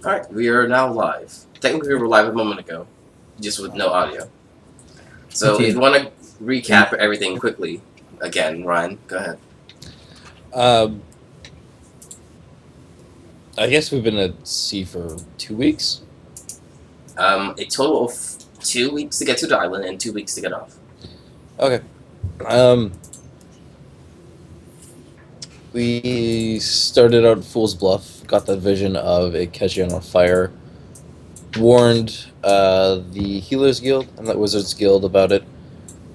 Alright, we are now live. Technically we were live a moment ago, just with no audio. So if you want to recap everything quickly, again, Ryan, go ahead. I guess we've been at sea for 2 weeks. A total of 2 weeks to get to the island and 2 weeks to get off. Okay. We started out at Fool's Bluff, got the vision of a catching on fire, warned the Healers Guild and the Wizards Guild about it,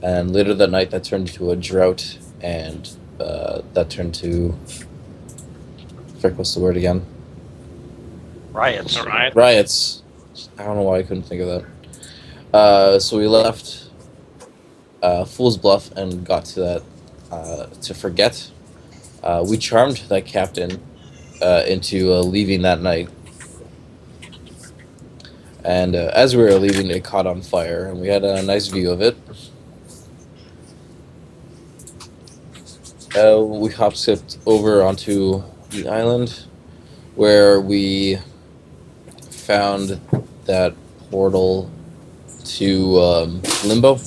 and later that night that turned into a drought, and that turned to... Frick, what's the word again? Riots. Riots. I don't know why I couldn't think of that. So we left Fool's Bluff and got to that to Forget. We charmed that captain into leaving that night. And as we were leaving, it caught on fire, and we had a nice view of it. We hop-skipped over onto the island, where we found that portal to Limbo.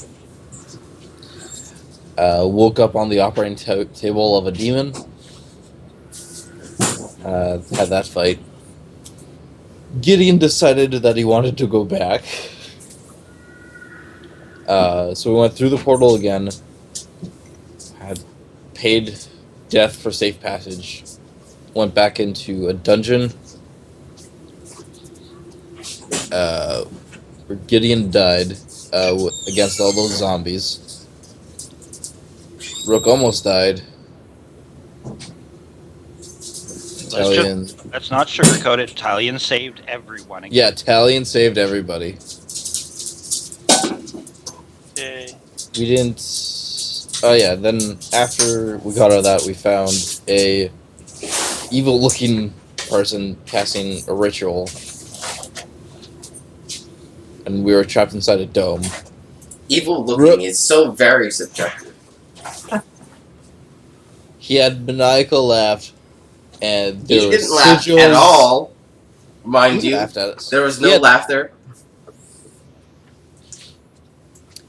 Woke up on the operating table of a demon. Had that fight. Gideon decided that he wanted to go back. So we went through the portal again. Had paid death for safe passage. Went back into a dungeon. Where Gideon died against all those zombies. Rook almost died. Let's not sugarcoat it. Talion saved everyone again. Yeah, Talion saved everybody. Yay. We didn't... Oh yeah, then after we got out of that, we found a evil-looking person casting a ritual. And we were trapped inside a dome. Evil-looking is so very subjective. He had maniacal laugh, and He there was didn't laugh sigils. at all, mind He you. laughed at us. There was no laughter.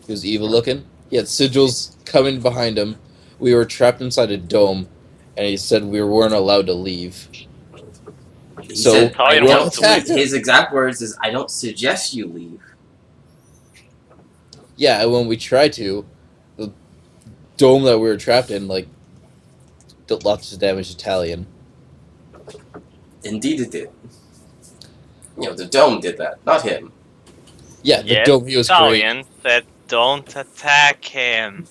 He was evil looking. He had sigils coming behind him. We were trapped inside a dome, and he said we weren't allowed to leave. He So said, I we don't attacked him. his exact words is, "I don't suggest you leave." Yeah, and when we tried to, the dome that we were trapped in, did lots of damage to Talion. Indeed, it did. You know, the dome did that, not him. Yeah, the Yes, dome, he was great. Talion said don't attack him.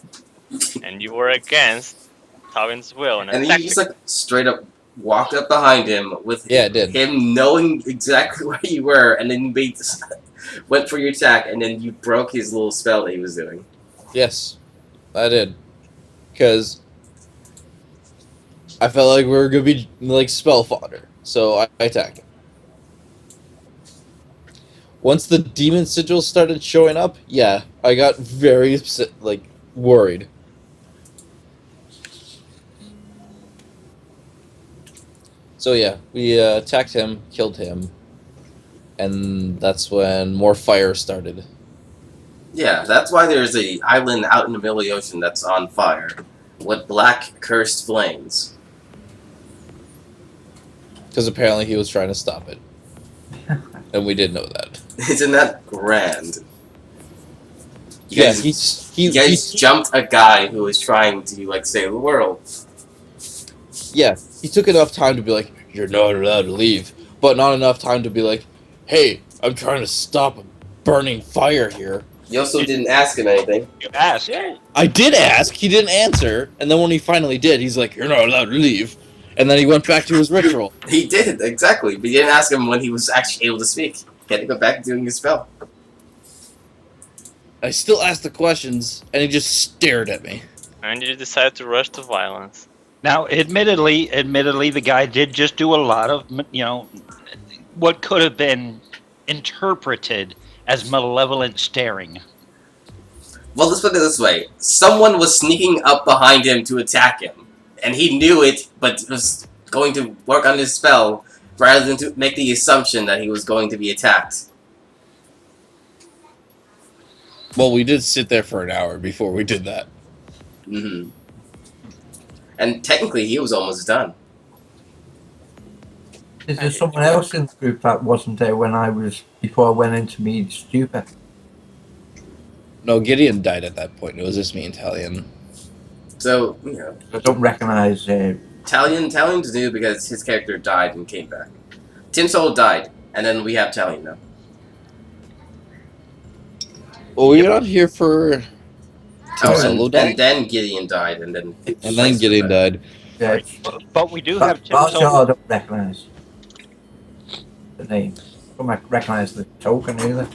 And you were against Talion's will and And you attacked just him. straight up walked up behind him with Yeah, it did. him knowing exactly where you were, and then you went for your attack, and then you broke his little spell that he was doing. Yes, I did. Because I felt like we were going to be, spell fodder. So I attacked him. Once the demon sigils started showing up, yeah, I got very, worried. So yeah, we attacked him, killed him, and that's when more fire started. Yeah, that's why there's a island out in the middle of the ocean that's on fire, with black cursed flames. Because apparently he was trying to stop it. And we did know that. Isn't that grand? You Yeah, guys, he you guys jumped a guy who was trying to save the world. Yeah, he took enough time to be like, you're not allowed to leave. But not enough time to be like, hey, I'm trying to stop a burning fire here. You also didn't ask him anything. You asked. I did ask, he didn't answer, and then when he finally did, he's like, you're not allowed to leave. And then he went back to his ritual. He did, exactly, but you didn't ask him when he was actually able to speak. He had to go back to doing his spell. I still asked the questions, and he just stared at me. And you decided to rush to violence. Now, admittedly, the guy did just do a lot of, what could have been interpreted as malevolent staring. Well, let's put it this way. Someone was sneaking up behind him to attack him. And he knew it, but was going to work on his spell rather than to make the assumption that he was going to be attacked. Well, we did sit there for an hour before we did that. Mm-hmm. And technically, he was almost done. Is there someone else in the group that wasn't there before I went into me stupid? No, Gideon died at that point. It was just me and Talion. So, you know. I don't recognize. Talion's new because his character died and came back. Tim Soul died, and then we have Talion now. Well, we're not here for Tim Solo died? And then Gideon died, and then... And then Gideon died. Yeah, But we do have Tim Raja, Solo. I don't recognize the name. I don't recognize the token either.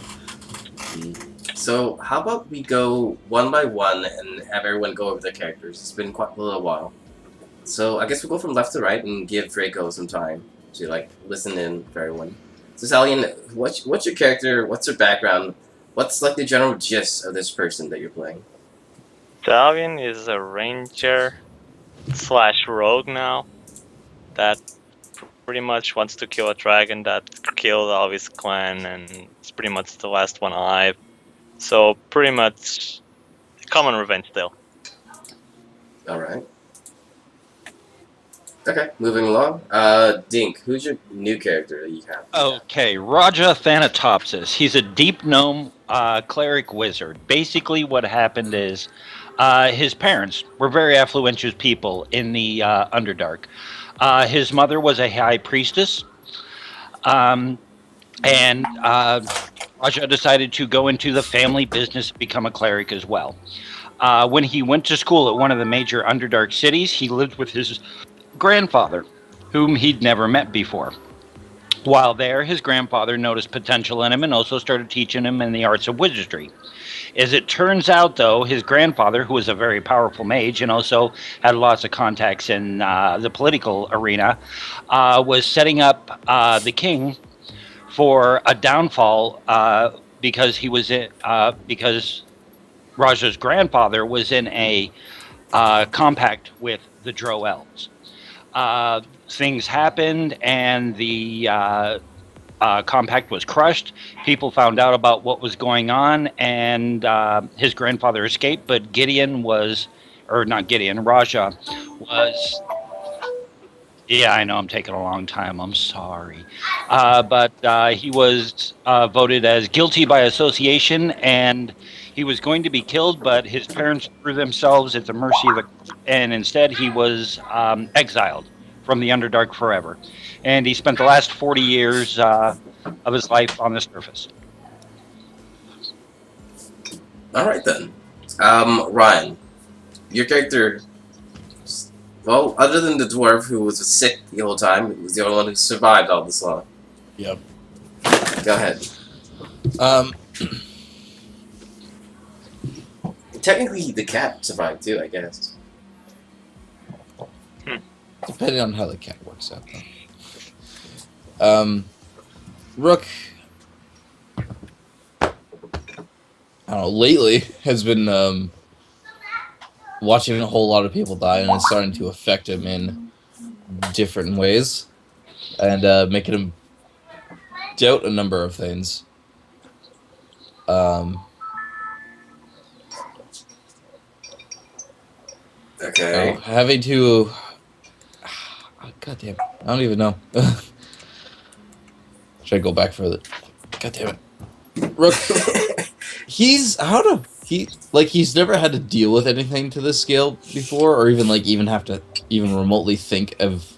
So, how about we go one by one and have everyone go over their characters? It's been quite a little while. So, I guess we'll go from left to right and give Draco some time to, like, listen in for everyone. So, Salian, what's your character? What's your background? What's, like, the general gist of this person that you're playing? Davian is a ranger / rogue now that pretty much wants to kill a dragon that killed all his clan, and it's pretty much the last one alive. So pretty much common revenge tale. Alright. Okay, moving along. Dink, who's your new character that you have? Okay, Raja Thanatopsis. He's a deep gnome cleric wizard. Basically, what happened is his parents were very affluential people in the Underdark. His mother was a high priestess, and Raja decided to go into the family business, become a cleric as well. When he went to school at one of the major Underdark cities, he lived with his grandfather, whom he'd never met before. While there, his grandfather noticed potential in him and also started teaching him in the arts of wizardry. As it turns out, though, his grandfather, who was a very powerful mage and also had lots of contacts in the political arena, was setting up the king for a downfall because because Raja's grandfather was in a compact with the Drow elves. Things happened, and the compact was crushed. People found out about what was going on, and his grandfather escaped. But Raja was. Yeah, I know I'm taking a long time. I'm sorry. But he was voted as guilty by association, and he was going to be killed, but his parents threw themselves at the mercy of and instead he was exiled from the Underdark forever. And he spent the last 40 years of his life on the surface. Alright then. Ryan, your character... Well, other than the dwarf who was sick the whole time, he was the only one who survived all this long. Yep. Go ahead. Technically, the cat survived too, I guess. Depending on how the cat works out, though. Rook, I don't know, lately has been watching a whole lot of people die, and it's starting to affect him in different ways, and making him doubt a number of things. Okay. Having to... God damn it. I don't even know. Should I go back further? God damn it. Rook, he's never had to deal with anything to this scale before, or even have to remotely think of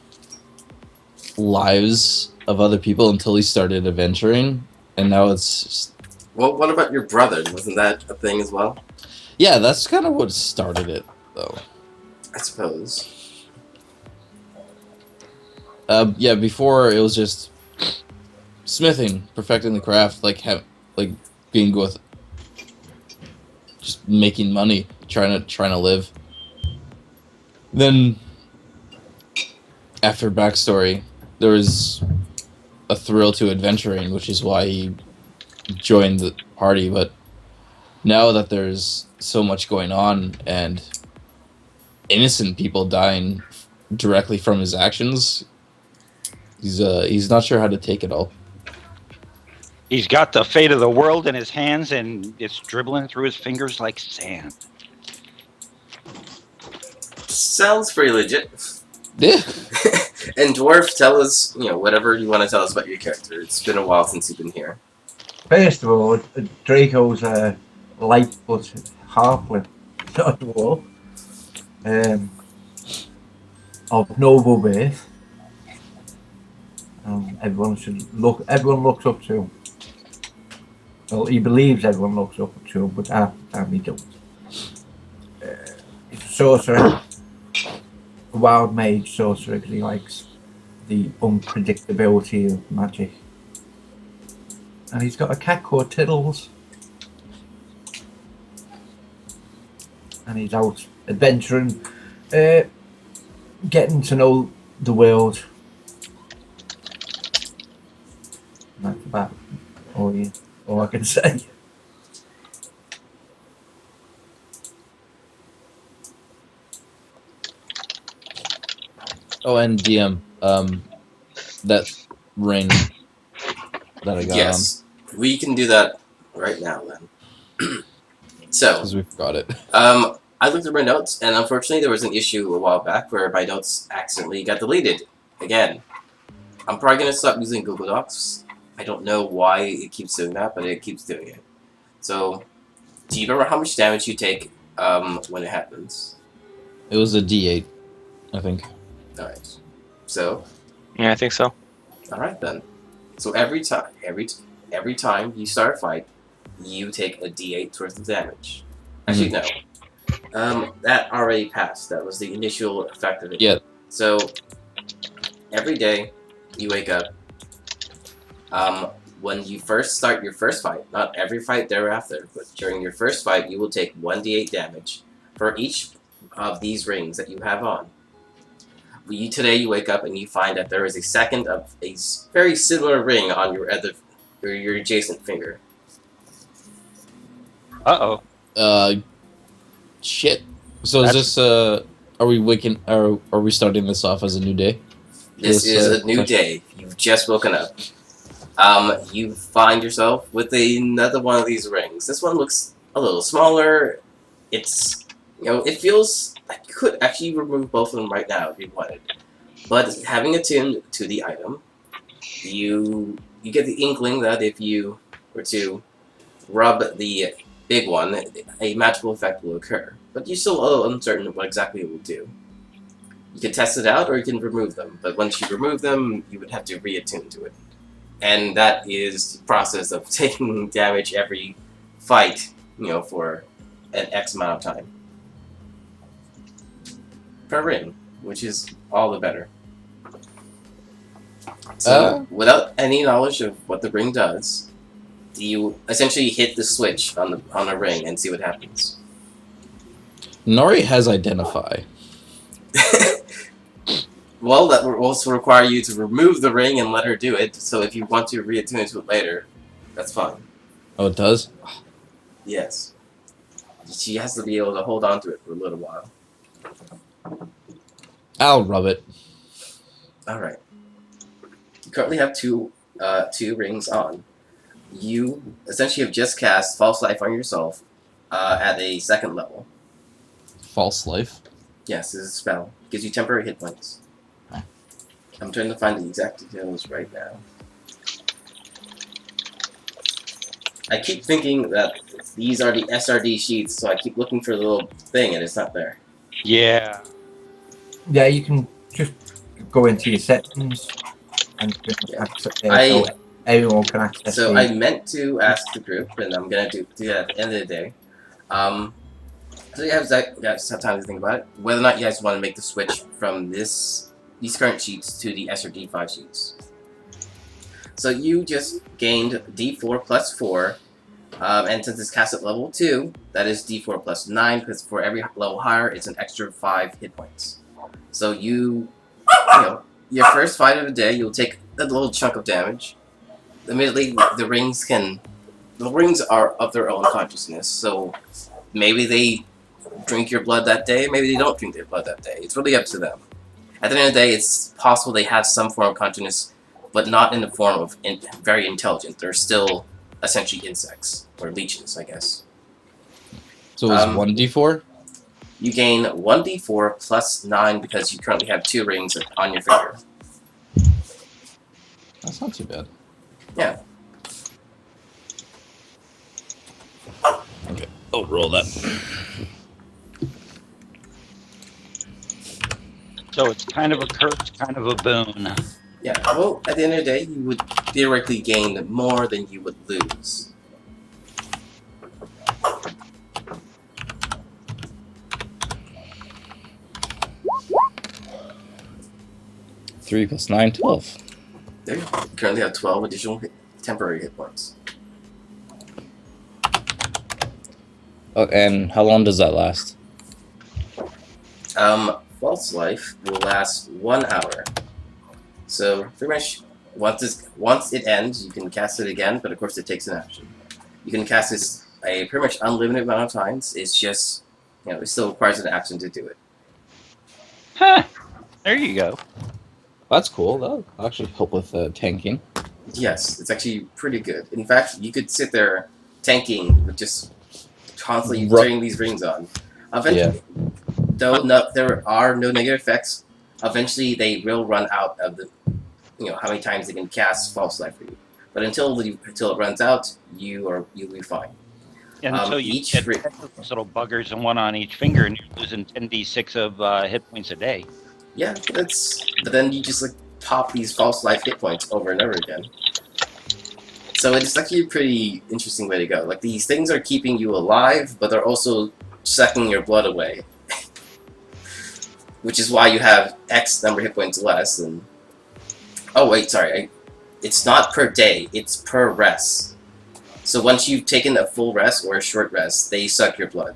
lives of other people until he started adventuring, and now it's just... Well, what about your brother? Wasn't that a thing as well? Yeah, that's kind of what started it, though. I suppose. Yeah, before it was just smithing, perfecting the craft, being good with just making money, trying to live. Then, after backstory, there was a thrill to adventuring, which is why he joined the party. But now that there's so much going on and innocent people dying directly from his actions, He's not sure how to take it all. He's got the fate of the world in his hands, and it's dribbling through his fingers like sand. Sounds pretty legit. Yeah. And Dwarf, tell us, whatever you want to tell us about your character. It's been a while since you've been here. First of all, Draco's a light but halfling, not a dwarf. Of noble birth. Everyone looks up to him. Well, he believes everyone looks up to him, but half the time he don't. He's a sorcerer, a wild mage sorcerer, because he likes the unpredictability of magic. And he's got a cat called Tiddles. And he's out adventuring, getting to know the world. And that's about all I can say. Oh, and DM, that ring that I got Yes, we can do that right now then. So, because we forgot it. I looked at my notes, and unfortunately there was an issue a while back where my notes accidentally got deleted. Again. I'm probably going to stop using Google Docs. I don't know why it keeps doing that, but it keeps doing it. So, do you remember how much damage you take when it happens? It was a D8, I think. Alright. So, Yeah, I think so. alright then. So every time you start a fight, you take a D8 worth of damage. Actually, no. That already passed. That was the initial effect of it. Yeah. So, every day, you wake up. When you first start your first fight, not every fight thereafter, but during your first fight, you will take 1d8 damage for each of these rings that you have on. Today you wake up and you find that there is a second of a very similar ring on your adjacent finger. Uh-oh. Shit. So is this are we starting this off as a new day? This is a new day. You've just woken up. You find yourself with another one of these rings. This one looks a little smaller. It's, it feels like you could actually remove both of them right now if you wanted. But having attuned to the item, you get the inkling that if you were to rub the big one, a magical effect will occur. But you're still a little uncertain what exactly it will do. You can test it out, or you can remove them. But once you remove them, you would have to reattune to it. And that is the process of taking damage every fight, for an X amount of time. Per ring, which is all the better. So, without any knowledge of what the ring does, you essentially hit the switch on the ring and see what happens. Nori has Identify. Well, that will also require you to remove the ring and let her do it, so if you want to reattune to it later, that's fine. Oh, it does? Yes. She has to be able to hold on to it for a little while. I'll rub it. Alright. You currently have two rings on. You essentially have just cast False Life on yourself at a 2nd level. False Life? Yes, this is a spell. Gives you temporary hit points. I'm trying to find the exact details right now. I keep thinking that these are the SRD sheets, so I keep looking for the little thing and it's not there. Yeah. Yeah, you can just go into your settings and so everyone can access. So I meant to ask the group, and I'm gonna do that at the end of the day. So you guys have time to think about it. Whether or not you guys want to make the switch from these current sheets to the SRD5 sheets. So you just gained D4 plus 4, and since it's cast at level 2, that is D4 plus 9, because for every level higher, it's an extra 5 hit points. So your first fight of the day, you'll take a little chunk of damage. Immediately, the rings are of their own consciousness, so maybe they drink your blood that day, maybe they don't drink their blood that day. It's really up to them. At the end of the day, it's possible they have some form of consciousness, but not in the form of very intelligent. They're still essentially insects, or leeches, I guess. So it's 1d4? You gain 1d4 plus 9 because you currently have 2 rings on your finger. That's not too bad. Yeah. Okay, I'll roll that. So it's kind of a curse, kind of a boon. Yeah, well, at the end of the day, you would theoretically gain more than you would lose. 3 plus 9, 12. There you go. You currently have 12 additional temporary hit points. Oh, and how long does that last? False Life will last 1 hour. So pretty much once it ends, you can cast it again, but of course it takes an action. You can cast this a pretty much unlimited amount of times. It's just, it still requires an action to do it. Huh. There you go. That's cool. That'll actually help with tanking. Yes, it's actually pretty good. In fact, you could sit there tanking with just constantly turning these rings on. Eventually, though there are no negative effects, eventually they will run out of the, how many times they can cast False Life for you. But until it runs out, you'll be fine. Until you get 10 of those little buggers and one on each finger, and you're losing 10d6 of hit points a day. Yeah, but then you just pop these False Life hit points over and over again. So it's actually a pretty interesting way to go. These things are keeping you alive, but they're also sucking your blood away. Which is why you have X number of hit points less. And oh wait, sorry, it's not per day, it's per rest. So once you've taken a full rest or a short rest, they suck your blood.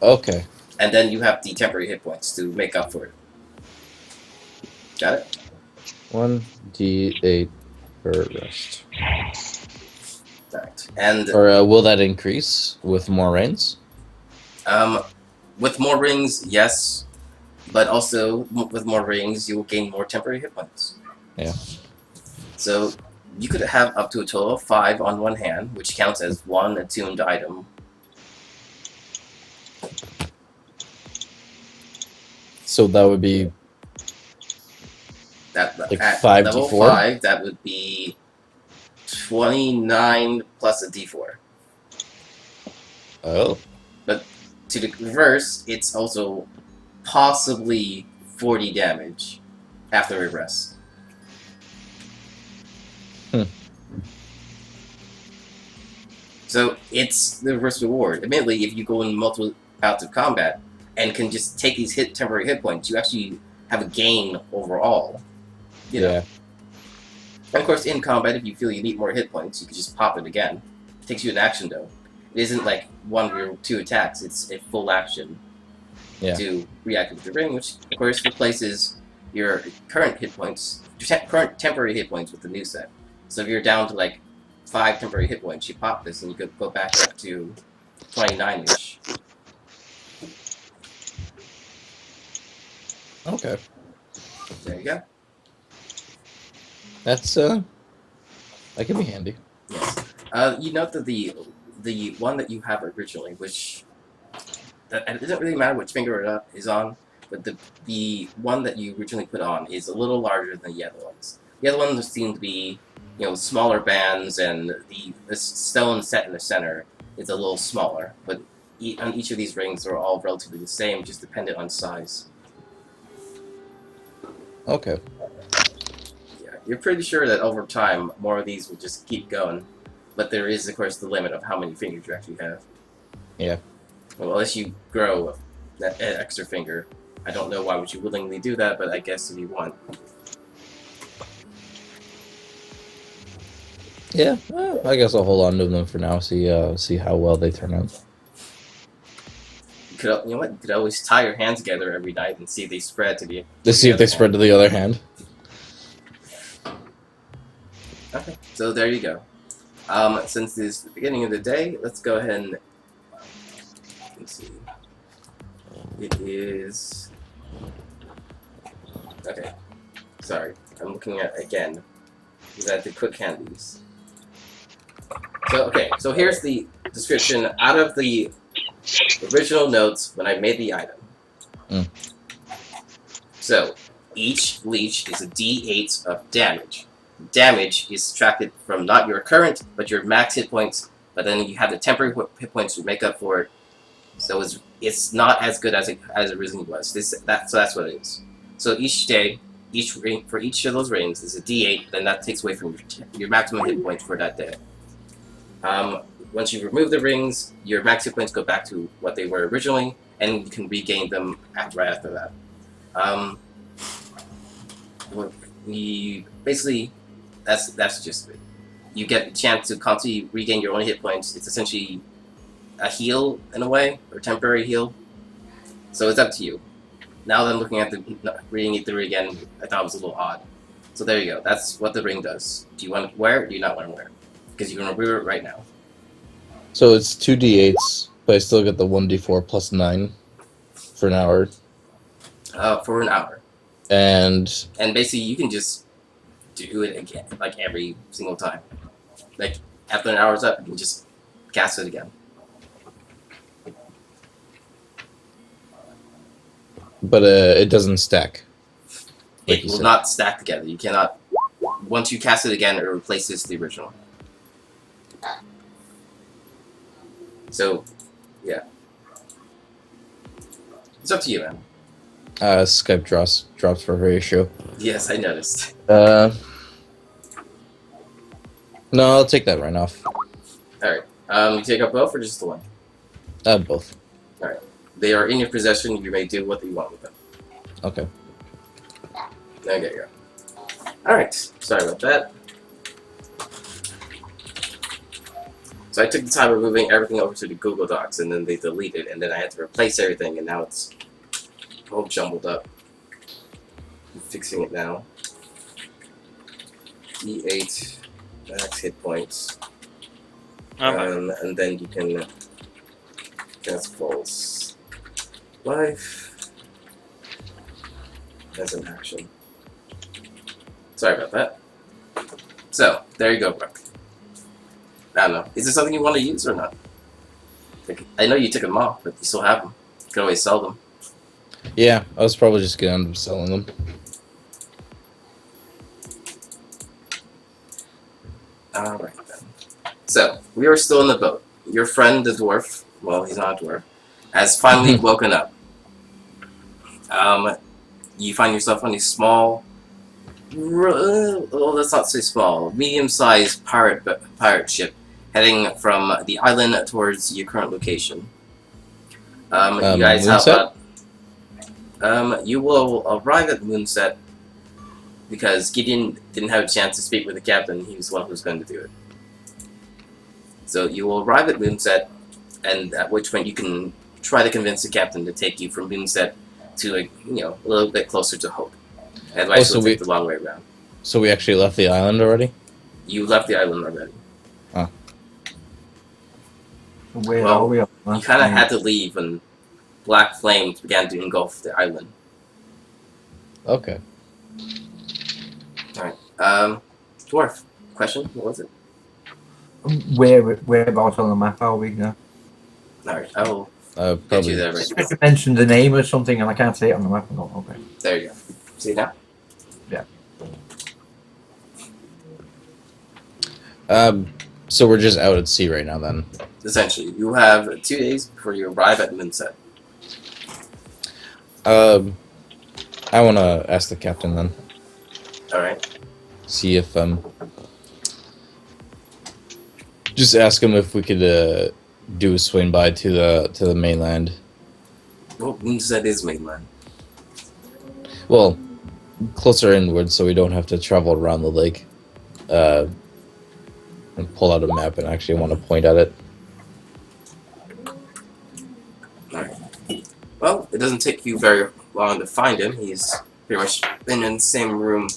Okay. And then you have the temporary hit points to make up for it. Got it? 1d8 per rest. Right. And Or will that increase with more rains? with more rings, yes. But also, with more rings, you will gain more temporary hit points. Yeah. So, you could have up to a total of 5 on one hand, which counts as 1 attuned item. So that would be At 5 level d4? 5, that would be 29 plus a d4. Oh. But to the reverse, it's also possibly 40 damage after a rest. So it's the reverse reward. Admittedly, if you go in multiple bouts of combat and can just take these temporary hit points, you actually have a gain overall. You know? And of course, in combat, if you feel you need more hit points, you can just pop it again. It takes you an action, though. It isn't like 1 or 2 attacks. It's a full action to reactivate the ring, which of course replaces your current hit points, current temporary hit points with the new set. So if you're down to 5 temporary hit points, you pop this and you could go back up to 29-ish. Okay. There you go. That's that can be handy. Yes. You note that the one that you have originally, which it doesn't really matter which finger it is on, but the one that you originally put on is a little larger than the other ones. The other ones seem to be smaller bands, and the stone set in the center is a little smaller. But on each of these rings, they're all relatively the same, just dependent on size. Okay. Yeah, you're pretty sure that over time, more of these will just keep going. But there is, of course, the limit of how many fingers you actually have. Yeah. Well, unless you grow that extra finger. I don't know why would you willingly do that, but I guess if you want. Yeah, I guess I'll hold on to them for now. See how well they turn out. You know what? You could always tie your hands together every night and see if they spread to the. To see if they spread to the other hand. Okay, so there you go. Since this is the beginning of the day, let's go ahead and let's see. It is Okay. Sorry. I'm looking at again. Is that the quick candies? So okay. So here's the description out of the original notes when I made the item. Mm. So each leech is a D8 of damage. Damage is subtracted from not your current, but your max hit points. But then you have the temporary hit points to make up for it. So it's not as good as it originally was. So that's what it is. So each day, each ring for each of those rings is a D8. Then that takes away from your maximum hit points for that day. Once you remove the rings, your max hit points go back to what they were originally, and you can regain them right after that. Basically, that's the gist of it. You get a chance to constantly regain your own hit points. It's essentially a heal in a way, or temporary heal. So it's up to you. Now that I'm looking at reading it through again, I thought it was a little odd. So there you go. That's what the ring does. Do you want to wear it or do you not want to wear it? Because you're going to wear it right now. So it's 2d8s, but I still get the 1d4 plus 9 for an hour. For an hour. And basically you can just do it again, like every single time. Like after an hour's up, you can just cast it again. But it doesn't stack. Like It will not stack together. You cannot. Once you cast it again, it replaces the original. So, yeah. It's up to you, man. Skype drops for Horatio. Yes, I noticed. No, I'll take that right off. Alright. You take up both or just the one? Both. Alright. They are in your possession. You may do what you want with them. Okay. Okay, go. Alright. Sorry about that. So I took the time of moving everything over to the Google Docs, and then they deleted, and then I had to replace everything, and now it's all jumbled up. I'm fixing it now. D8 max hit points. And then you can cast false life as an action. Sorry about that. So, there you go, Brooke. I don't know. Is this something you want to use or not? I know you took them off, but you still have them. You can always sell them. Yeah, I was probably just gonna end up selling them. Alright then. So, we are still in the boat. Your friend, the dwarf, well, he's not a dwarf, has finally woken up. You find yourself on a small, let's not say small, medium-sized pirate ship heading from the island towards your current location. You guys have you will arrive at Moonset because Gideon didn't have a chance to speak with the captain. He was the one who was going to do it. So you will arrive at Moonset, and at which point you can try to convince the captain to take you from Moonset to a little bit closer to Hope. Otherwise, we'll take the long way around. So we actually left the island already? You left the island already. Oh. Where are we? You kind of had to leave when black flames began to engulf the island. Okay. Alright. Dwarf, question? What was it? Whereabouts on the map are we now? Alright, I will get Probably. you there right now. You mentioned the name or something and I can't see it on the map. Oh, okay. There you go. See now? So we're just out at sea right now then. Essentially, you have 2 days before you arrive at Moonset. I want to ask the captain then. Alright. See if just ask him if we could do a swing by to the mainland. Well, Moonset is mainland. Well, closer inward, so we don't have to travel around the lake. And pull out a map and actually want to point at it. Alright. Well, it doesn't take you very long to find him. He's pretty much been in the same room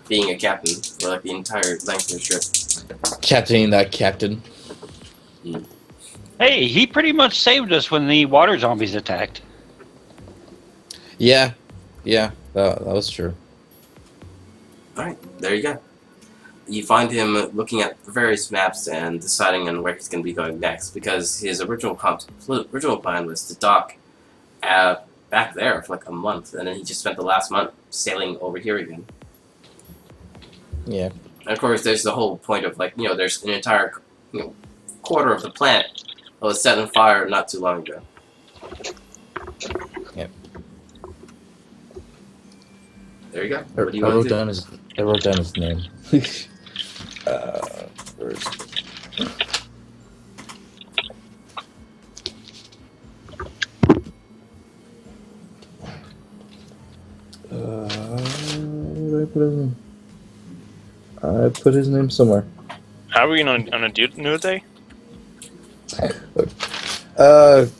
being a captain for like the entire length of the trip. Captaining that captain. Hey, he pretty much saved us when the water zombies attacked. Yeah. That was true. Alright, there you go. You find him looking at various maps and deciding on where he's going to be going next, because his original plan was to dock back there for like a month, and then he just spent the last month sailing over here again. Yeah. And of course, there's the whole point of, like, there's an entire, quarter of the planet that was set on fire not too long ago. Yep. There you go. I What do you want to do? I wrote down his name. Where's... where did I put his name? I put his name somewhere. Are we on a new day?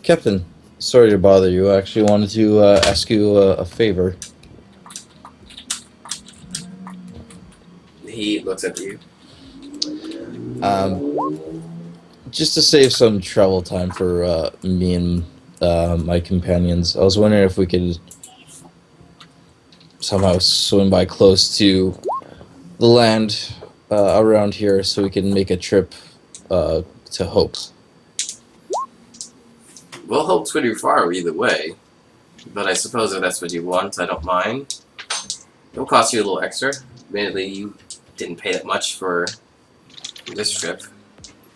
Captain, sorry to bother you. I actually wanted to ask you a favor. He looks at you. Just to save some travel time for me and my companions, I was wondering if we could somehow swim by close to the land around here so we can make a trip to Hope. Well, Hope's pretty far either way, but I suppose if that's what you want, I don't mind. It'll cost you a little extra. Admittedly, you didn't pay that much for this trip.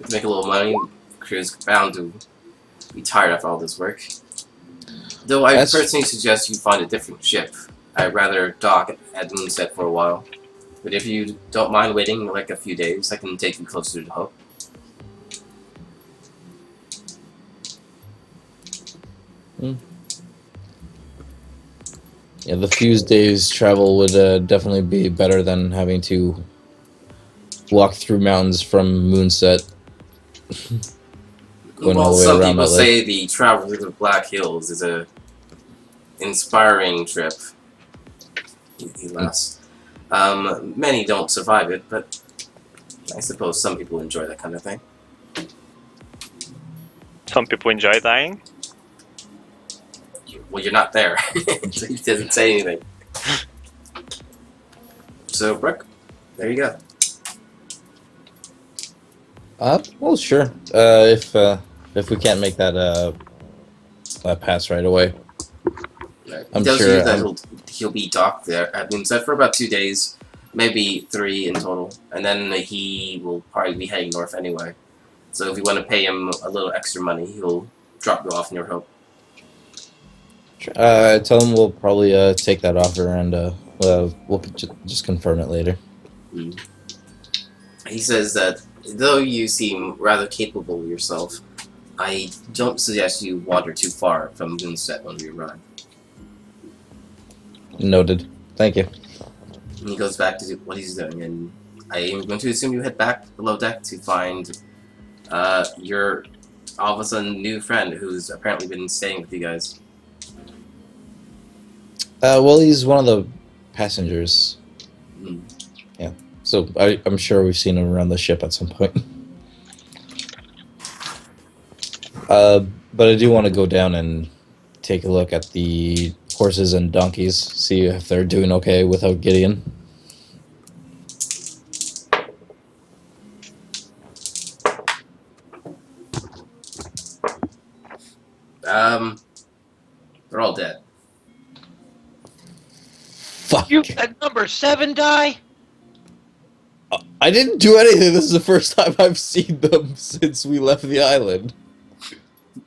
To make a little money, crew's bound to be tired after all this work. Though I personally suggest you find a different ship. I'd rather dock at Moonset for a while. But if you don't mind waiting like a few days, I can take you closer to Hope. Yeah, the few days travel would definitely be better than having to walk through mountains from Moonset. Well, some people say the travel through the Black Hills is a inspiring trip. He laughs. Many don't survive it, but I suppose some people enjoy that kind of thing. Some people enjoy dying. Well, you're not there. So he doesn't say anything. So, Brooke, there you go. Well, sure. If we can't make that pass right away, He tells you that he'll be docked there at Moonset for about 2 days, maybe 3 in total, and then he will probably be heading north anyway. So if you want to pay him a little extra money, he'll drop you off near Hope. tell him we'll probably take that offer and we'll just confirm it later. He says that though you seem rather capable yourself, I don't suggest you wander too far from Moonset when we arrive. Noted. Thank you. And he goes back to do what he's doing, and I am going to assume you head back below deck to find your all of a sudden new friend who's apparently been staying with you guys. Well, he's one of the passengers. Mm. Yeah. So I'm sure we've seen him around the ship at some point. But I do want to go down and take a look at the horses and donkeys, see if they're doing okay without Gideon. They're all dead. Fuck. You had number 7 die? I didn't do anything. This is the first time I've seen them since we left the island.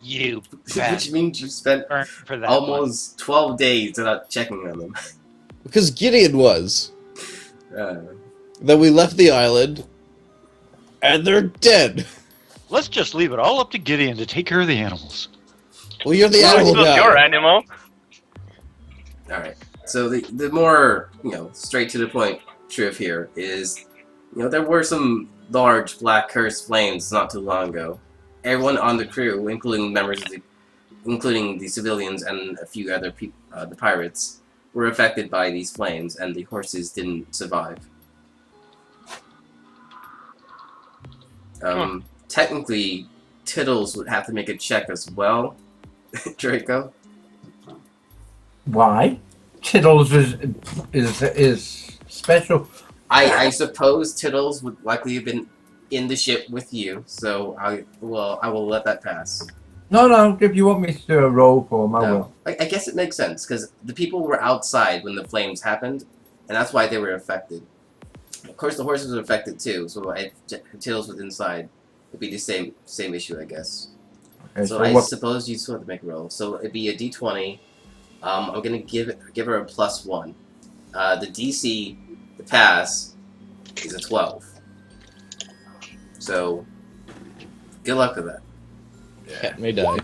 You Which means you spent for that almost 12 days without checking on them. Because Gideon was. Then we left the island, and they're dead. Let's just leave it all up to Gideon to take care of the animals. Well, you're the animal guy. Your animal. Alright, so the more, straight to the point truth here is, there were some large black cursed flames not too long ago. Everyone on the crew, including the civilians and a few other people, the pirates, were affected by these flames, and the horses didn't survive. Technically, Tittles would have to make a check as well, Draco. Why? Tiddles is special. I suppose Tiddles would likely have been in the ship with you, so I will let that pass. No. If you want me to do a roll for him, I will. No, I guess it makes sense because the people were outside when the flames happened, and that's why they were affected. Of course, the horses were affected too, so if Tiddles was inside, it'd be the same issue, I guess. Okay, So I suppose you still have to make a roll. So it'd be a d20. I'm gonna give her a +1. The DC, the pass, is a 12. So good luck with that. Cat may die.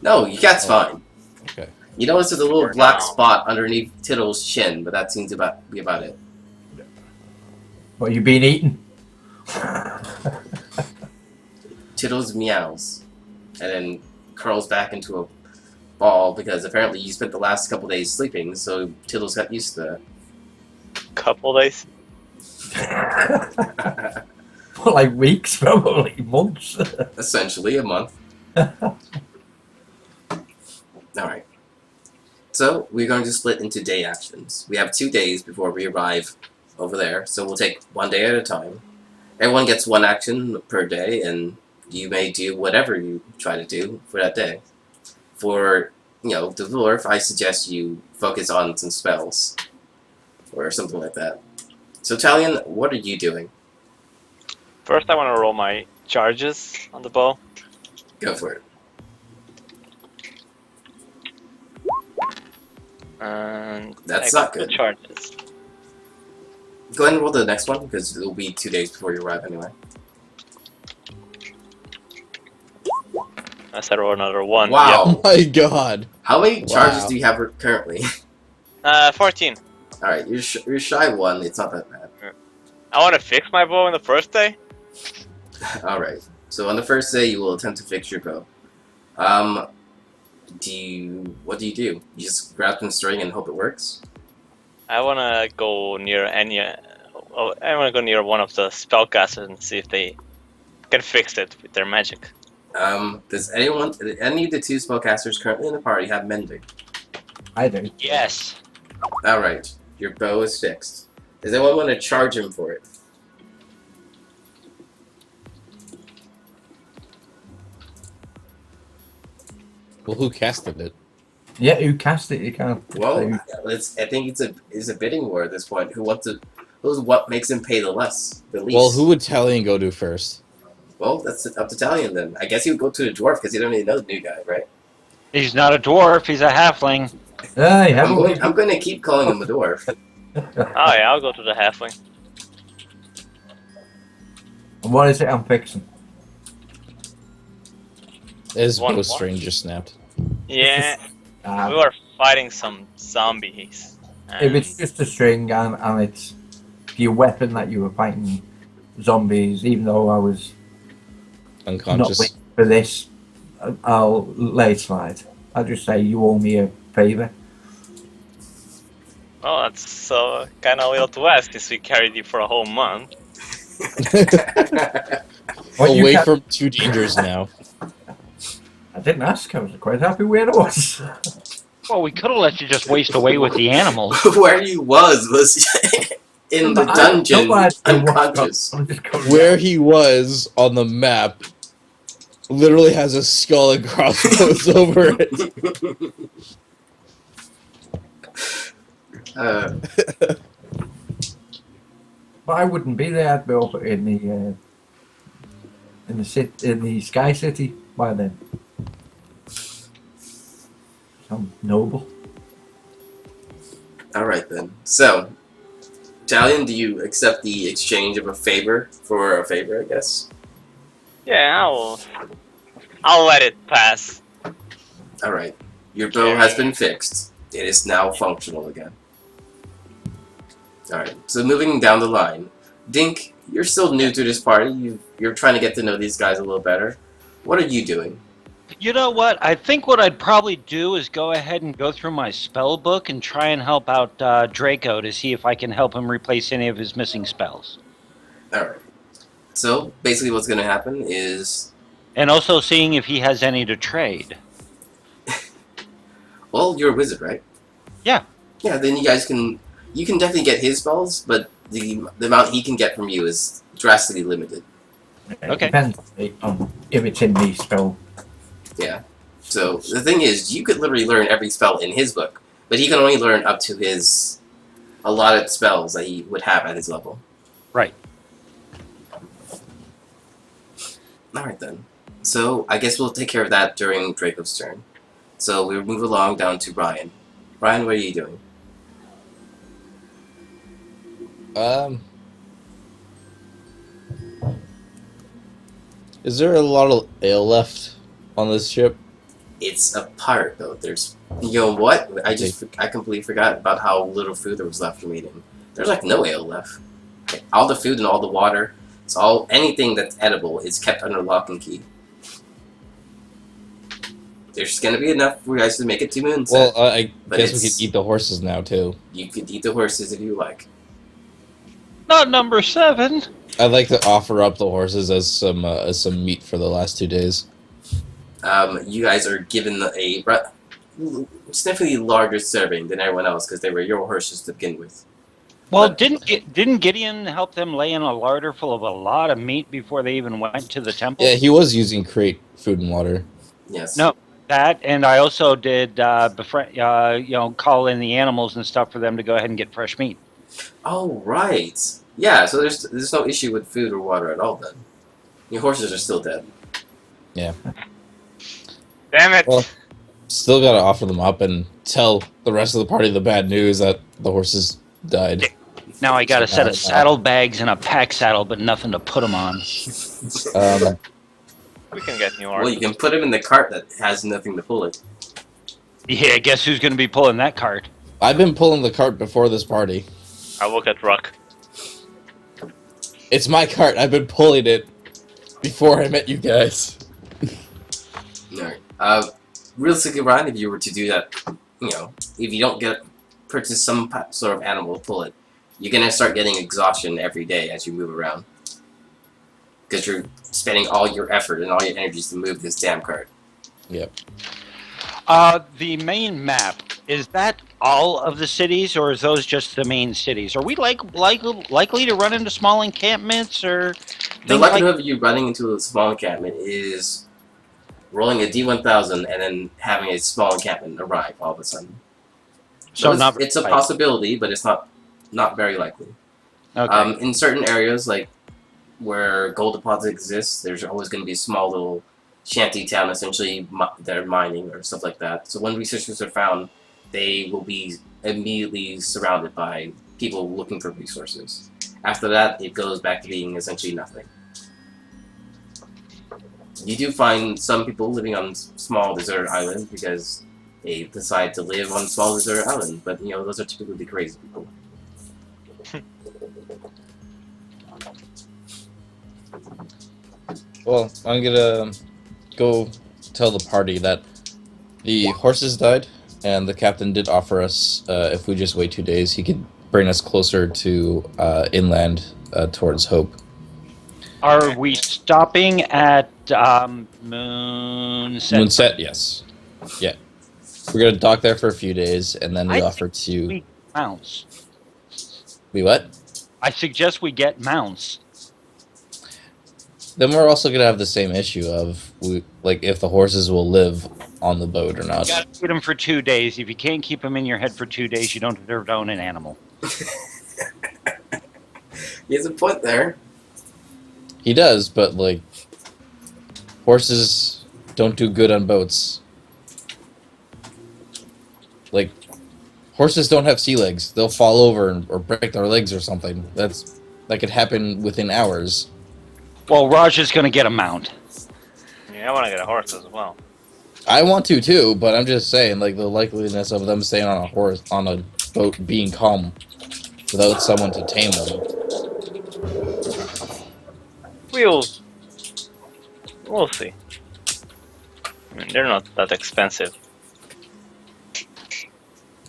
No, your cat's fine. Okay. You notice there's a little black spot underneath Tiddle's chin, but that seems to be about it. What, you been eating? Tiddles meows, and then curls back into a ball because apparently you spent the last couple days sleeping, so Tiddles got used to Couple days. that. Like weeks, probably months. Essentially a month. Alright. So we're going to split into day actions. We have 2 days before we arrive over there, so we'll take 1 day at a time. Everyone gets 1 action per day, and you may do whatever you try to do for that day. For, the dwarf, I suggest you focus on some spells. Or something like that. So Talion, what are you doing? First, I want to roll my charges on the bow. Go for it. And That's I not got 2 good. charges. Go ahead and roll the next one, because it'll be 2 days before you arrive anyway. I said roll another 1. Wow. Oh my god. How many charges Wow. do you have currently? 14. Alright, you're shy 1, it's not that bad. I want to fix my bow in the first day. Alright, so on the first day you will attempt to fix your bow. What do you do? You just grab some string and hope it works? I want to go near I want to go near one of the spellcasters and see if they can fix it with their magic. Does any of the 2 spellcasters currently in the party have mending? I do. Yes. Alright, your bow is fixed. Does anyone want to charge him for it? Well, who casted it? Yeah, who cast it? You can't. Well, I think it's a bidding war at this point. Who's what makes him pay the least? Well, who would Talion go to first? Well, that's up to Talion then. I guess he would go to the dwarf because he don't really know the new guy, right? He's not a dwarf, he's a halfling. I'm going to keep calling him a dwarf. Oh yeah, I'll go to the halfling. And what is it I'm fixing? His One bowstring just snapped. Yeah, Uh, we were fighting some zombies. if it's just a string and it's your weapon that you were fighting zombies, even though I was not Unconscious. waiting for this, I'll lay it slide. I'll just say you owe me a favour. Oh, that's kind of little to ask since we carried you for a whole month. What, you Away can't- from 2 dangers now. I didn't ask. I was quite happy where it was. Well, we could have let you just waste away with the animals. Where you was in the dungeon, unconscious. I'm just going Where he was on the map literally has a skull and crossbones over it. But I wouldn't be there. I'd be over in the Sky City by then. Some noble. Alright then. So, Talion, do you accept the exchange of a favor for a favor, I guess? Yeah, I'll let it pass. Alright. Your bow has been fixed. It is now functional again. Alright, so moving down the line. Dink, you're still new to this party. You're trying to get to know these guys a little better. What are you doing? You know what? I think what I'd probably do is go ahead and go through my spell book and try and help out Draco to see if I can help him replace any of his missing spells. Alright. So, basically what's going to happen is... And also seeing if he has any to trade. Well, you're a wizard, right? Yeah. Yeah, then you can definitely get his spells, but the amount he can get from you is drastically limited. It Okay. depends on if it's in the spell. Yeah. So the thing is, you could literally learn every spell in his book, but he can only learn up to his allotted spells that he would have at his level. Right. Alright then. So I guess we'll take care of that during Draco's turn. So we'll move along down to Brian. Brian, what are you doing? Is there a lot of ale left on this ship? It's a pirate boat. There's, you know what? I completely forgot about how little food there was left from eating. There's like no ale left. All the food and all the water, it's all anything that's edible is kept under lock and key. There's gonna be enough for you guys to make it 2 moons. Well, I But guess we it's- could eat the horses now too. You could eat the horses if you like. Not number 7. I'd like to offer up the horses as some meat for the last 2 days. You guys are given it's definitely larger serving than everyone else because they were your horses to begin with. Well, But- didn't Gideon help them lay in a larder full of a lot of meat before they even went to the temple? Yeah, he was using crate food and water. Yes. No. That, and I also did call in the animals and stuff for them to go ahead and get fresh meat. Oh right. Yeah. So there's no issue with food or water at all then. Your horses are still dead. Damn it! Well, still gotta offer them up and tell the rest of the party the bad news that the horses died. Now I got a set of saddlebags and a pack saddle, but nothing to put them on. We can get new Well, art. you can put them in the cart that has nothing to pull it. Yeah, guess who's going to be pulling that cart? I've been pulling the cart before this party. I look at Rock. It's my cart. I've been pulling it before I met you guys. Alright. Realistically, Ryan, if you were to do that, you know, if you don't purchase some sort of animal to pull it, you're gonna start getting exhaustion every day as you move around. Because you're spending all your effort and all your energies to move this damn cart. Yep. The main map, is that all of the cities, or is those just the main cities? Are we likely to run into small encampments, or The things likelihood of you running into a small encampment is rolling a D1000 and then having a small encampment arrive all of a sudden. So it's a possibility, but it's not very likely. Okay. In certain areas, like where gold deposits exist, there's always going to be a small little shanty town, essentially, they're mining or stuff like that. So when researchers are found, they will be immediately surrounded by people looking for resources. After that, it goes back to being essentially nothing. You do find some people living on small desert islands because they decide to live on small desert islands, but you know, those are typically the crazy people. Well, I'm gonna go tell the party that the horses died, and the captain did offer us, if we just wait 2 days, he could bring us closer to inland towards Hope. Are we stopping at Moonset? Moonset, yes. Yeah. We're gonna dock there for a few days, and then we I offer to... We mounts. We what? I suggest we get mounts. Then we're also gonna have the same issue of, if the horses will live on the boat or You not. got to feed them for 2 days. If you can't keep them in your head for 2 days, you don't deserve to own an animal. He has a point there. He does, but, horses don't do good on boats. Horses don't have sea legs. They'll fall over or break their legs or something. That could happen within hours. Well, Raj is going to get a mount. Yeah, I want to get a horse as well. I want to too, but I'm just saying, the likeliness of them staying on a boat being calm without someone to tame them. We'll see. I mean, they're not that expensive.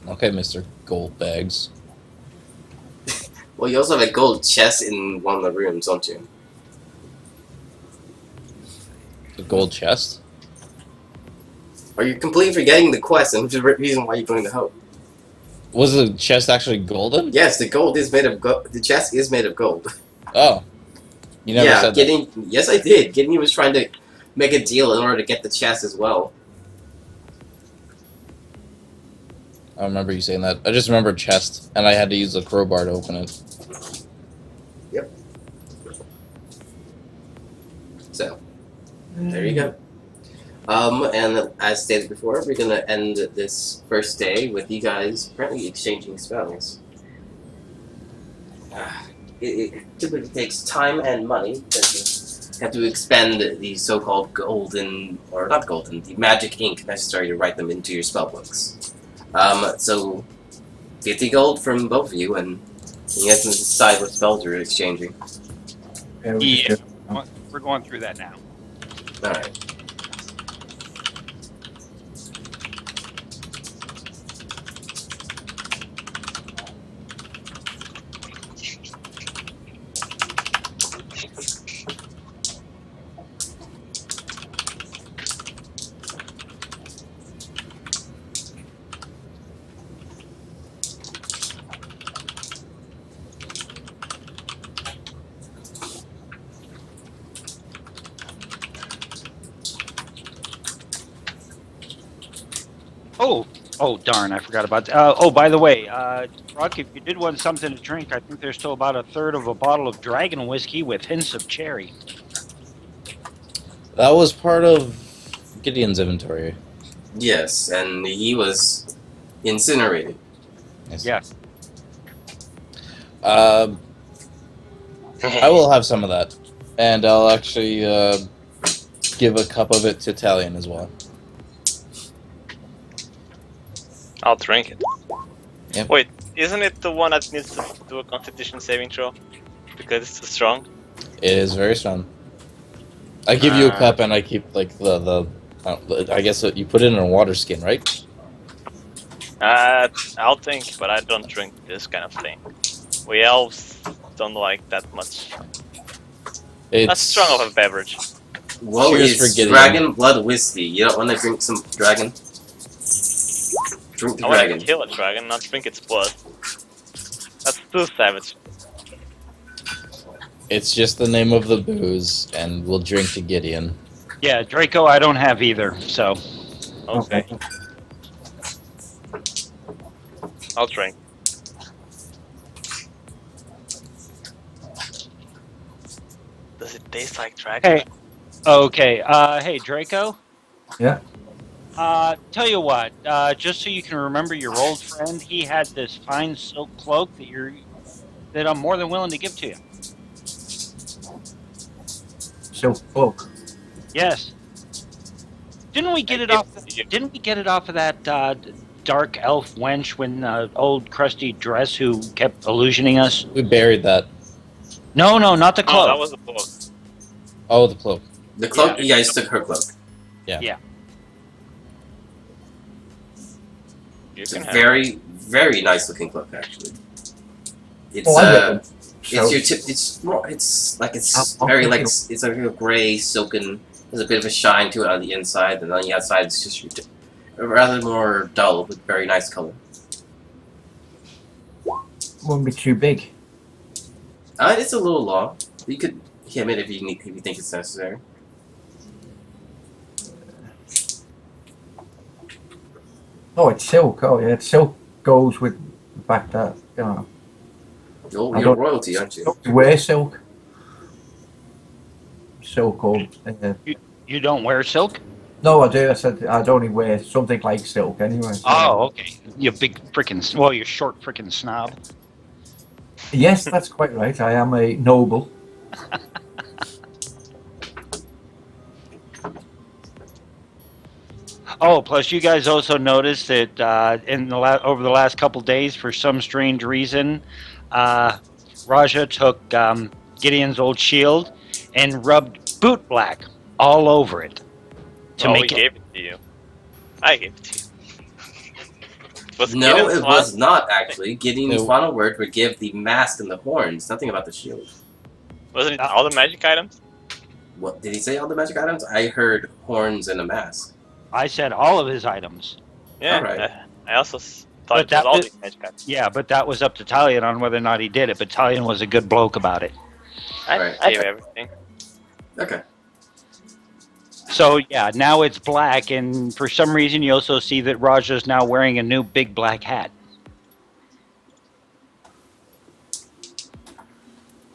Okay, Mr. Goldbags. Well, you also have a gold chest in one of the rooms, don't you? The gold chest? Are you completely forgetting the quest, and which is the reason why you're going to hope? Was the chest actually golden? Yes, the gold is made of gold. The chest is made of gold. Oh. You never said that. Yes, I did. Gideon was trying to make a deal in order to get the chest as well. I remember you saying that. I just remember chest, and I had to use a crowbar to open it. Yep. So, there you go. And as stated before, we're gonna end this first day with you guys apparently exchanging spells. It typically takes time and money because you have to expend the so-called golden, or not golden, the magic ink necessary to write them into your spell books. So 50 gold from both of you, and you guys can decide what spells you're exchanging. Yeah, we're going through that now. Alright. Oh, darn, I forgot about that. Oh, by the way, Rock, if you did want something to drink, I think there's still about a third of a bottle of dragon whiskey with hints of cherry. That was part of Gideon's inventory. Yes, and he was incinerated. Yes. Yes. I will have some of that. And I'll actually give a cup of it to Talion as well. I'll drink it. Yep. Wait, isn't it the one that needs to do a constitution saving throw? Because it's too strong? It is very strong. I give you a cup and I keep like I guess you put it in a water skin, right? I'll think, but I don't drink this kind of thing. We elves don't like that much. It's That's strong of a beverage. Whoa, Cheers for it's Gideon. dragon blood whiskey. You don't want to drink some dragon? Drink the I want dragon. to kill a dragon, not drink its blood. That's too savage. It's just the name of the booze, and we'll drink to Gideon. Yeah, Draco, I don't have either, so. Okay. I'll drink. Does it taste like dragon? Hey. Okay, hey, Draco? Yeah. Tell you what, just so you can remember your old friend, he had this fine silk cloak that I'm more than willing to give to you. Silk cloak. Yes. Didn't we get I it give off? it to you. Didn't we get it off of that dark elf wench when old crusty dress who kept illusioning us? We buried that. No, not the Oh, cloak. that was the book. Oh, the cloak. The cloak, Yeah. you guys took her cloak. You It's a can have very, very nice looking cloak, actually. It's Oh, I get them. it's So, your tip. It's more. It's like it's I'll very pick like it. it's like a gray silken. There's a bit of a shine to it on the inside, and on the outside it's just rather more dull with very nice color. won't be too big. It's a little long. You could hem it if you think it's necessary. Oh, it's silk. Oh, yeah. Silk goes with the fact that, you know, You're I don't- royalty, aren't you? you wear silk. Silk or... You don't wear silk? no, I do. I said I'd only wear something like silk anyway. So. Oh, okay. You big frickin' well, you short frickin' snob. Yes, that's quite right. I am a noble. Oh, plus you guys also noticed that over the last couple days, for some strange reason, Raja took Gideon's old shield and rubbed boot black all over it to we make it. gave it to you. I gave it to you. Was No, Gideon's it one? was not actually. Gideon's No. final word would give the mask and the horns. Nothing about the shield. Wasn't it all the magic items? What did he say? All the magic items? I heard horns and a mask. I said all of his items. Yeah, Alright. I also But thought it was that all was- the edge guys. Yeah, but that was up to Talion on whether or not he did it. But Talion was a good bloke about it. I Right. gave everything. Okay. So yeah, now it's black, and for some reason you also see that Raja's now wearing a new big black hat.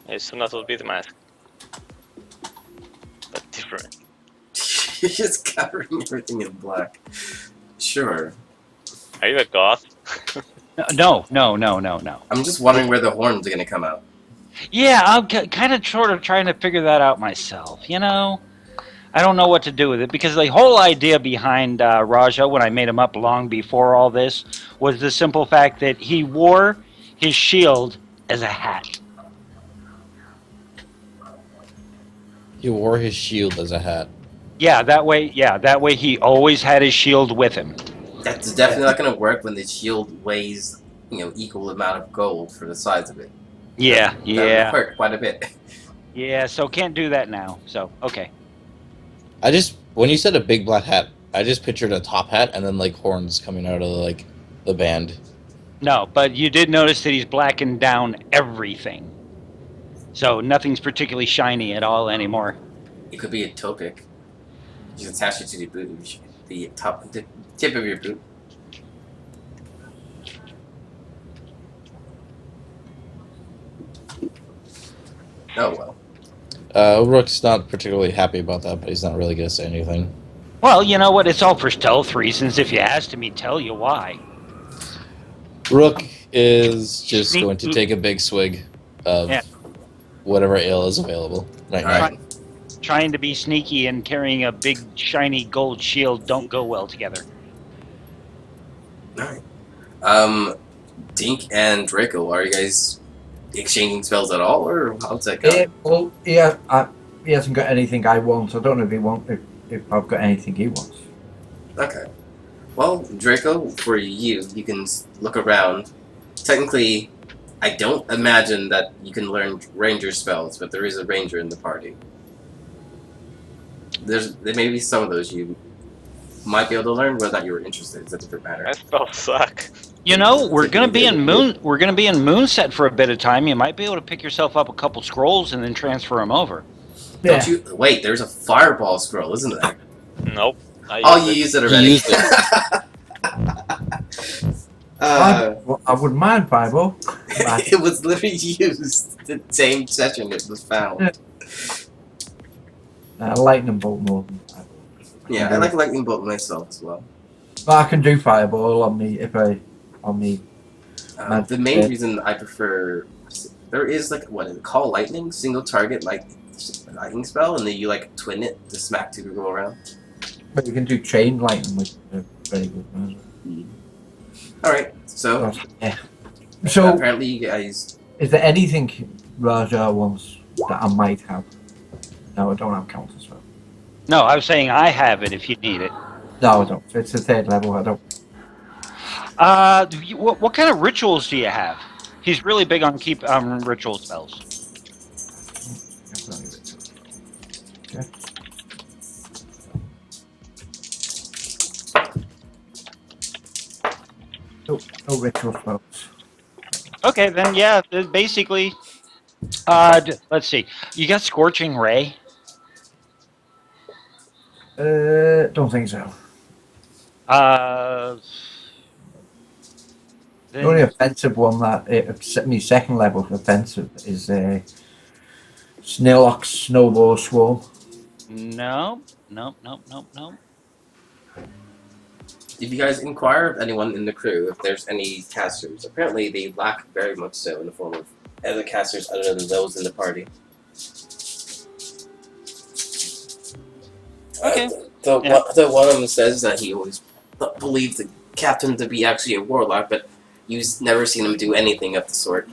I assume that will be the mask. But different. You're just covering everything in black. Sure. Are you a goth? No. I'm just wondering where the horns are gonna come out. Yeah, I'm kind of sort of trying to figure that out myself. You know, I don't know what to do with it because the whole idea behind Raja, when I made him up long before all this, was the simple fact that he wore his shield as a hat. He wore his shield as a hat. Yeah, that way he always had his shield with him. That's definitely not gonna work when the shield weighs, equal amount of gold for the size of it. Yeah, That would hurt quite a bit. yeah. So can't do that now. So okay. When you said a big black hat, I just pictured a top hat and then like horns coming out of like the band. No, but you did notice that he's blackened down everything. So nothing's particularly shiny at all anymore. It could be a toe pick. You just attach it to the boot, the tip of your boot. Oh well. Rook's not particularly happy about that, but he's not really gonna say anything. Well, you know what? It's all for stealth reasons. If you asked me, tell you why. Rook is just going to take a big swig of whatever ale is available right now. Alright. Trying to be sneaky and carrying a big shiny gold shield don't go well together. Alright. Dink and Draco, are you guys exchanging spells at all, or how's that going? Well, he hasn't got anything I want. I don't know if I've got anything he wants. Okay. Well, Draco, for you can look around. Technically, I don't imagine that you can learn ranger spells, but there is a ranger in the party. There may be some of those you might be able to learn, whether or not you were interested. It's a different matter. My spells suck. You know, we're gonna be in Moonset for a bit of time. You might be able to pick yourself up a couple scrolls and then transfer them over. Yeah. Don't you wait? There's a fireball scroll, isn't there? Nope. Oh, you used it already. He used I wouldn't mind Fireball. It was literally used the same session it was found. Lightning bolt more than Fireball. Yeah, I like lightning bolt myself as well. But I can do Fireball on me The main reason I prefer, there is like what is it called, lightning, single target lightning spell, and then you like twin it to smack two people around. But you can do chain lightning, which is very good. All right, so Yeah. So apparently you guys. is there anything Raja wants that I might have? No, I don't have counters for. No, I was saying I have it if you need it. No, I don't. It's the third level. I don't. What kind of rituals do you have? He's really big on ritual spells. Okay. No ritual spells. Okay, then yeah, basically. Let's see. You got Scorching Ray. Don't think so. Then, The only offensive one that me second level offensive is Snaillock's Snowball Swarm. No. Did you guys inquire of anyone in the crew if there's any casters? Apparently, they lack very much so in the form of other casters other than those in the party. Okay. So one of them says that he always believed the captain to be actually a warlock, but you've never seen him do anything of the sort.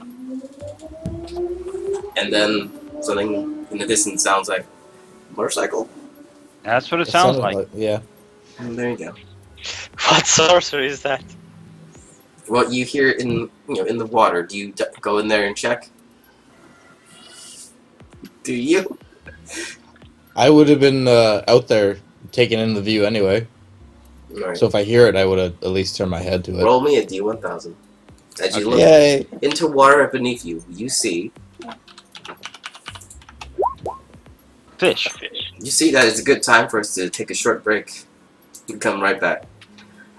And then something in the distance sounds like motorcycle. That's what it sounds like. Yeah. And there you go. What sorcery is that? What you hear in the water. Do you go in there and check? Do you? I would have been out there taking in the view anyway. Alright. So if I hear it, I would at least turn my head to it. Roll me a D1000. As you look Yay! into water beneath you, you see Fish. that it's a good time for us to take a short break. We come right back.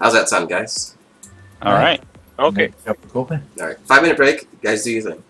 How's that sound, guys? All right. Okay. Cup of coffee. Alright, 5-minute break. You guys do your thing.